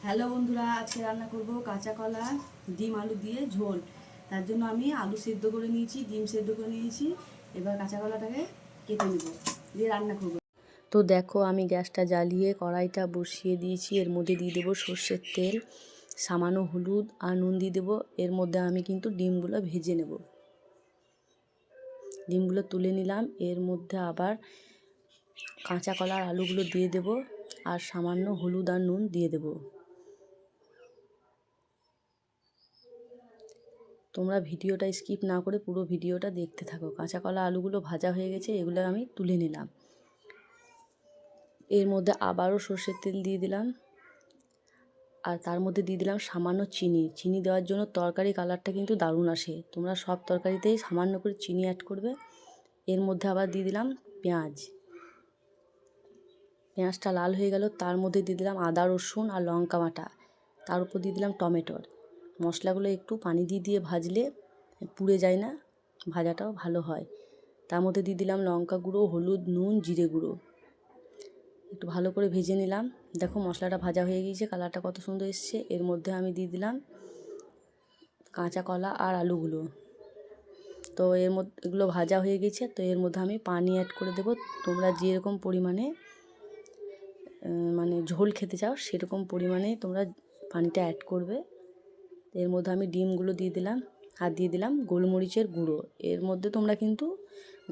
Hello বন্ধুরা, আজকে রান্না করব কাঁচা কলা ডিম আলু দিয়ে ঝোল। তার জন্য আমি আলু সেদ্ধ করে নিয়েছি, ডিম সেদ্ধ করে নিয়েছি। এবার কাঁচা কলাটাকে কেটে নেব, দিয়ে রান্না করব। তো দেখো, আমি গ্যাসটা জ্বালিয়ে কড়াইটা বসিয়ে দিয়েছি। এর মধ্যে দিয়ে দেবো সর্ষের তেল, সামান্য হলুদ আর নুন দিয়ে দেবো। এর মধ্যে আমি কিন্তু ডিমগুলো ভেজে নেব। ডিমগুলো তুলে নিলাম। এর মধ্যে আবার কাঁচা কলার আলুগুলো দিয়ে দেব আর সামান্য হলুদ আর নুন দিয়ে দেবো। তোমরা ভিডিওটা স্কিপ না করে পুরো ভিডিওটা দেখতে থাকো। কাঁচা কলা আলুগুলো ভাজা হয়ে গেছে, এগুলো আমি তুলে নিলাম। এর মধ্যে আবারও সর্ষের তেল দিয়ে দিলাম আর তার মধ্যে দিয়ে দিলাম সামান্য চিনি। চিনি দেওয়ার জন্য তরকারি কালারটা কিন্তু দারুণ আসে। তোমরা সব তরকারিতেই সামান্য করে চিনি অ্যাড করবে। এর মধ্যে আবার দিয়ে দিলাম পেঁয়াজ। পেঁয়াজটা লাল হয়ে গেল, তার মধ্যে দিয়ে দিলাম আদা রসুন আর লঙ্কা বাটা। তার উপর দিয়ে দিলাম টমেটোর। মশলাগুলো একটু পানি দিয়ে ভাজলে পুড়ে যায় না, ভাজাটাও ভালো হয়। তার মধ্যে দিয়ে দিলাম লঙ্কা গুঁড়ো, হলুদ, নুন, জিরে গুঁড়ো। একটু ভালো করে ভেজে নিলাম। দেখো মশলাটা ভাজা হয়ে গিয়েছে, কালারটা কত সুন্দর এসছে। এর মধ্যে আমি দিয়ে দিলাম কাঁচা কলা আর আলুগুলো। তো এর মধ্যে এগুলো ভাজা হয়ে গেছে, তো এর মধ্যে আমি পানি অ্যাড করে দেবো। তোমরা যেরকম পরিমাণে ঝোল খেতে চাও সেরকম পরিমাণে তোমরা পানিটা অ্যাড করবে। এর মধ্যে আমি ডিমগুলো দিয়ে দিলাম আর দিয়ে দিলাম গোলমরিচের গুঁড়ো। এর মধ্যে তোমরা কিন্তু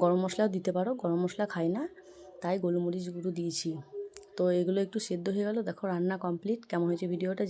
গরম মশলাও দিতে পারো, গরম মশলা খাই না তাই গোলমরিচ গুঁড়ো দিয়েছি। তো এগুলো একটু সেদ্ধ হয়ে গেল। দেখো রান্না কমপ্লিট। কেমন হয়েছে ভিডিওটা